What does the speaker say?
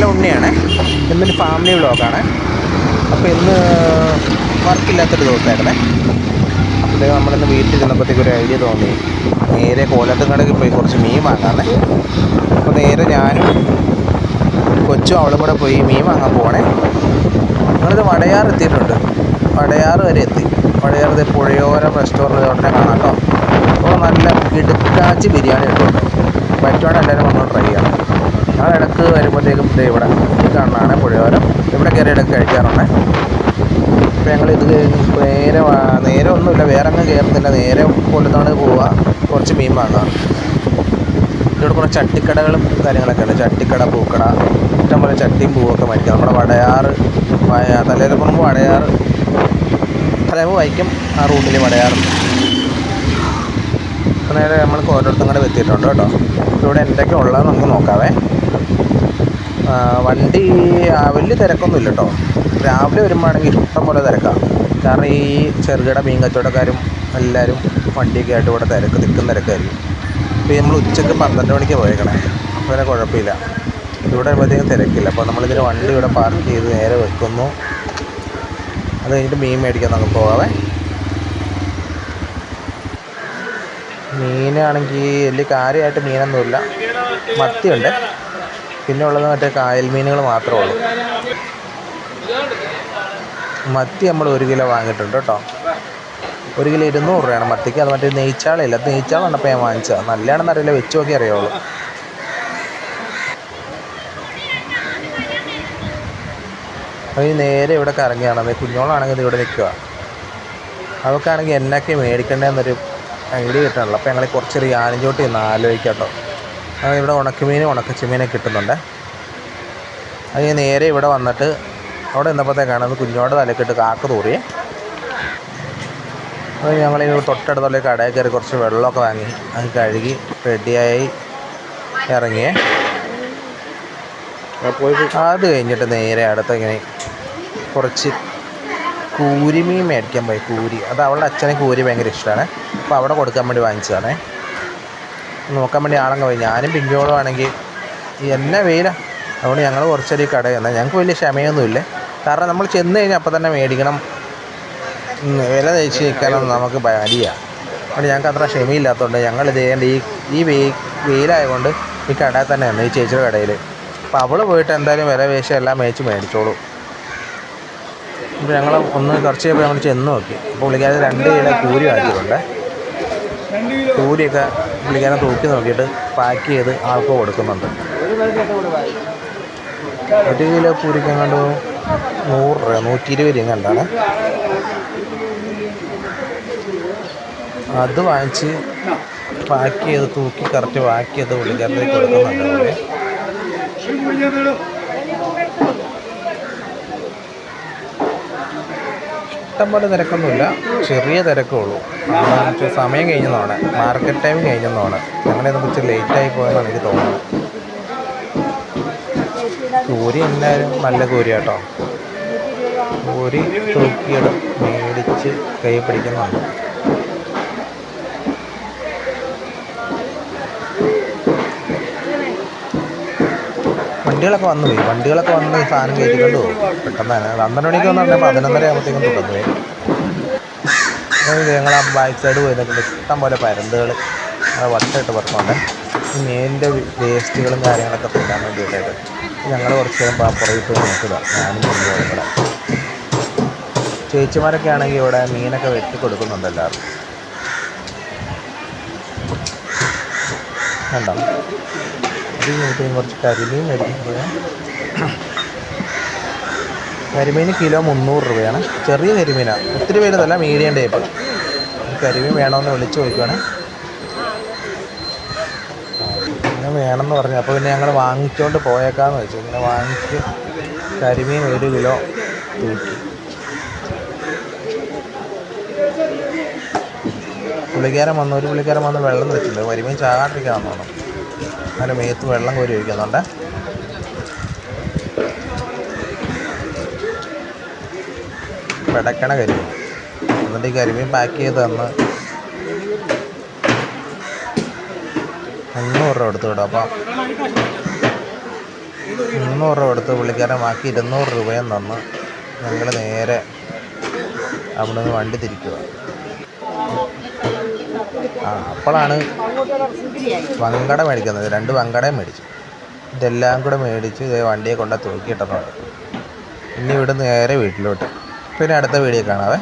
Hello ഉണ്ണിയാണ്. ഇന്നൊരു family വ്ളോഗാണ്. അപ്പോൾ ഇന്ന് വർക്കില്ലാത്തൊരു ദിവസമായിരുന്നേ. അപ്പോഴത്തേക്ക് നമ്മളിന്ന് വീട്ടിൽ ചെന്നപ്പോഴത്തേക്ക് ഒരു ഐഡിയ തോന്നി, നേരെ കോലത്തുംകടയിൽ പോയി കുറച്ച് മീൻ വാങ്ങാമെന്നേ. അപ്പോൾ നേരെ ഞാനും കൊച്ചും അവളും കൂടെ പോയി മീൻ വാങ്ങാൻ പോകണേ. ഞങ്ങളിത് വടയാർ എത്തിയിട്ടുണ്ട്. വടയാർ വരെ എത്തി. വടയാർ പുഴയോരം റെസ്റ്റോറൻറ്റ് ഉടനെ കാണാം കേട്ടോ. അപ്പോൾ നല്ല ഇടുക്കാച്ചി ബിരിയാണി കിട്ടുന്നുണ്ട്. പറ്റുവാണെങ്കിൽ എല്ലാവരും വന്ന് ട്രൈ ചെയ്യണം. ഞങ്ങൾ ഇടയ്ക്ക് വരുമ്പോഴത്തേക്കും ഇവിടെ കാണാനാണ് പുഴയോരം. ഇവിടെ കയറി ഇടയ്ക്ക് കഴിക്കാറുണ്ട്. അപ്പോൾ ഞങ്ങളിത് നേരെ ഒന്നുമില്ല, വേറെ അങ്ങ് കയറുന്നില്ല, നേരെ കൊല്ലുന്നോട് പോവുക, കുറച്ച് മീൻ വാങ്ങാം. ഇവിടെ കുറേ ചട്ടിക്കടകളും കാര്യങ്ങളൊക്കെ ഉണ്ട്. ചട്ടിക്കട, പൂക്കട, ഇഷ്ടംപോലെ ചട്ടിയും പൂവൊക്കെ മേടിക്കാം. നമ്മുടെ വടയാർ തലയിലപ്പുറമ്പ് വടയാർ തലവ് വൈക്കം ആ റൂട്ടിൽ വടയാറുണ്ട്. അപ്പോൾ നേരെ നമ്മൾക്ക് ഓരോരുത്തരും കൂടെ എത്തിയിട്ടുണ്ട് കേട്ടോ. ഇവിടെ എന്തൊക്കെ ഉള്ളതെന്ന് നമുക്ക് നോക്കാവേ. വണ്ടി വലിയ തിരക്കൊന്നുമില്ല കേട്ടോ. രാവിലെ വരുമ്പോഴാണെങ്കിൽ ഇഷ്ടം പോലെ തിരക്കാണ്. കാരണം ഈ ചെറുകിട മീൻ കച്ചവടക്കാരും എല്ലാവരും വണ്ടിയൊക്കെ ആയിട്ട് ഇവിടെ നിൽക്കുന്ന തിരക്കായിരിക്കും. ഇപ്പോൾ നമ്മൾ ഉച്ചയ്ക്ക് 12 മണിക്ക് പോയേക്കണേ. അപ്പോൾ അതിനെ കുഴപ്പമില്ല. ഇവിടെ വരുമ്പോഴത്തേക്കും തിരക്കില്ല. അപ്പോൾ നമ്മളിതിന് വണ്ടി ഇവിടെ പാർക്ക് ചെയ്ത് നേരെ വെക്കുന്നു. അത് കഴിഞ്ഞിട്ട് മീൻ മേടിക്കാൻ നമുക്ക് പോകാവേ. മീനാണെങ്കിൽ വലിയ കാര്യമായിട്ട് മീനൊന്നുമില്ല. മത്തിയുണ്ട്, പിന്നെ ഉള്ളത് മറ്റേ കായൽ മീനുകൾ മാത്രമേ ഉള്ളൂ. മത്തി നമ്മൾ 1 കിലോ വാങ്ങിയിട്ടുണ്ട് കേട്ടോ. 1 കിലോ 200 രൂപയാണ് മത്തിക്ക്. അത് മറ്റേ നെയ്ച്ചാളയില്ല, അത് നെയ്ച്ചാളം കണ്ടപ്പോൾ ഞാൻ വാങ്ങിച്ചതാണ്. നല്ലതാണെന്ന് അറിയില്ല, വെച്ച് നോക്കി അറിയാവുള്ളൂ. അപ്പോൾ ഈ നേരെ ഇവിടെ കറങ്ങിയാണ്. കുഞ്ഞോളാണെങ്കിൽ ഇത് ഇവിടെ നിൽക്കുക. അതൊക്കെയാണെങ്കിൽ എന്നൊക്കെ മേടിക്കേണ്ടതെന്നൊരു ഐഡിയ കിട്ടണമല്ലോ. അപ്പോൾ ഞങ്ങൾ കുറച്ചൊരു ആനഞ്ചോട്ടി ഒന്ന് ആലോചിക്കാം കേട്ടോ. അത് ഇവിടെ ഉണക്കമീനും ഉണക്കച്ചെമ്മീനൊക്കെ കിട്ടുന്നുണ്ട്. അത് നേരെ ഇവിടെ വന്നിട്ട് അവിടെ നിന്നപ്പോഴത്തേക്കാണ് കുഞ്ഞോടെ തലക്കിട്ട് കാക്ക തൂറിയേ. അത് ഞങ്ങൾ തൊട്ടടുത്തുള്ള കടയിൽ കയറി കുറച്ച് വെള്ളമൊക്കെ വാങ്ങി അത് കഴുകി റെഡിയായി ഇറങ്ങിയേ. അത് കഴിഞ്ഞിട്ട് നേരെ അടുത്ത് ഇങ്ങനെ കുറച്ച് കൂരിമീൻ മേടിക്കാൻ പോയി. കൂരി, അത് അവളുടെ അച്ഛനെ കൂരി ഭയങ്കര ഇഷ്ടമാണ്. അപ്പോൾ അവിടെ കൊടുക്കാൻ വേണ്ടി വാങ്ങിച്ചതാണേ. നോക്കാൻ വേണ്ടി ആളങ്ങ് പോയി. ഞാനും പിഞ്ചോളും ആണെങ്കിൽ എന്നെ വെയിലാണ്. അതുകൊണ്ട് ഞങ്ങൾ കുറച്ചൊരു കടയിൽ വന്നാൽ ഞങ്ങൾക്ക് വലിയ ക്ഷമയൊന്നുമില്ല. കാരണം നമ്മൾ ചെന്ന് കഴിഞ്ഞാൽ അപ്പം തന്നെ മേടിക്കണം, വില തയ്ച്ച് നിൽക്കാനൊന്നും നമുക്ക് മടിയാണ്. അതുകൊണ്ട് ഞങ്ങൾക്ക് അത്ര ക്ഷമയില്ലാത്തതുകൊണ്ട് ഞങ്ങൾ ഇത് ചെയ്യേണ്ട ഈ വെയിലായതുകൊണ്ട് ഈ കടയിൽ തന്നെയാണ്, ഈ ചേച്ചിയുടെ കടയിൽ. അപ്പോൾ അവൾ പോയിട്ട് എന്തായാലും വില വേഷം എല്ലാം മേടിച്ചോളൂ. അപ്പോൾ ഞങ്ങൾ കുറച്ച് കഴിയുമ്പോൾ ഞങ്ങൾ ചെന്ന് നോക്കി. അപ്പോൾ പുള്ളിക്കാരൻ 2 കിലോ കൂരി വാങ്ങിച്ചിട്ടുണ്ട്. കൂരിയൊക്കെ പുള്ളിക്കാരൻ തൂക്കി നോക്കിയിട്ട് പാക്ക് ചെയ്ത് ആൾക്ക് കൊടുക്കുന്നുണ്ട്. 1 കിലോ കൂരിക്ക് എങ്ങാണ്ട് 100 രൂപ 120 രൂപ കണ്ടാണ്. അത് വാങ്ങിച്ച് പാക്ക് ചെയ്ത് തൂക്കി കറക്റ്റ് പാക്ക് ചെയ്ത് പുള്ളിക്കാരത്തേക്ക് കൊടുക്കുന്നുണ്ട്. അതുപോലെ ഇഷ്ടംപോലെ തിരക്കൊന്നുമില്ല, ചെറിയ തിരക്കേ ഉള്ളൂ. സമയം കഴിഞ്ഞെന്നാണ്, മാർക്കറ്റ് ടൈം കഴിഞ്ഞെന്നാണ്. ഞങ്ങളെ കുറച്ച് ലേറ്റായി പോയെന്നാണ് എനിക്ക് തോന്നുന്നത്. കൂരി എല്ലാവരും നല്ല കൂരി കേട്ടോ. കൂരി തൂക്കിയിടും മേടിച്ച് കൈ പിടിക്കുന്നുണ്ട്. വണ്ടികളൊക്കെ വന്ന് ഈ സാധനം കയറ്റിക്കൊണ്ട് പോകും പെട്ടെന്ന് തന്നെ. 12 മണിക്ക് വന്നു പറഞ്ഞാൽ 11:30 ആകുമ്പോഴത്തേക്കും തുടങ്ങും. ഞങ്ങൾ ആ ബാക്ക് സൈഡ് പോയി നിൽക്കുമ്പോൾ ഇഷ്ടം പോലെ പരന്തുകൾ വട്ടമായിട്ട് പറക്കുന്നുണ്ട്. ഈ മീനിൻ്റെ വേസ്റ്റുകളും കാര്യങ്ങളൊക്കെ തിന്നാൻ വേണ്ടിയിട്ടായിട്ട് ഞങ്ങൾ കുറച്ച് നേരം പുറകിൽ പോയി നോക്കുക. ഞാനും കൊണ്ടുപോകും. ഇവിടെ ചേച്ചിമാരൊക്കെ ആണെങ്കിൽ ഇവിടെ മീനൊക്കെ വെട്ടി കൊടുക്കുന്നുണ്ട് എല്ലാവർക്കും. കണ്ടോ, കുറച്ച് കരിമീൻ മേടിക്കുമ്പോൾ കരിമീന് കിലോ 300 രൂപയാണ്. ചെറിയ കരിമീനാണ്, ഒത്തിരി വലുതല്ല, മീഡിയം ടൈപ്പ്. കരിമീൻ വേണമെന്ന് വിളിച്ച് ചോദിക്കുകയാണ്. അങ്ങനെ വേണമെന്ന് പറഞ്ഞു. അപ്പോൾ പിന്നെ ഞങ്ങൾ വാങ്ങിച്ചുകൊണ്ട് പോയേക്കാമെന്ന് വെച്ചു. ഇങ്ങനെ വാങ്ങിച്ച് കരിമീൻ 1 കിലോ തൂക്കി. പുള്ളിക്കാരൻ വന്ന് വെള്ളം വെച്ചിട്ടുണ്ട്. കരിമീൻ ചാകാണ്ടിരിക്കാമെന്ന് തോന്നുന്നു. അങ്ങനെ മേത്ത് വെള്ളം കോരി ഒഴിക്കുന്നുണ്ട്. പിടക്കണ കരിമീൻ. എന്നിട്ട് ഈ കരിമീൻ പാക്ക് ചെയ്ത് തന്ന് 500 രൂപ കൊടുത്തു വിടും. അപ്പം 300 രൂപ കൊടുത്ത് പുള്ളിക്കാരൻ ബാക്കി 200 രൂപയും തന്ന് ഞങ്ങൾ നേരെ അവിടെ നിന്ന് വണ്ടി തിരിക്കുക. അപ്പോഴാണ് വങ്കട മേടിക്കുന്നത്. 2 വങ്കടയും മേടിച്ചു. ഇതെല്ലാം കൂടെ മേടിച്ച് ഇതേ വണ്ടിയെ കൊണ്ട് തൂക്കിയിട്ടിട്ടുണ്ട്. ഇനി ഇവിടെ നേരെ വീട്ടിലോട്ട്. പിന്നെ അടുത്ത വീഡിയോ കാണാവേ.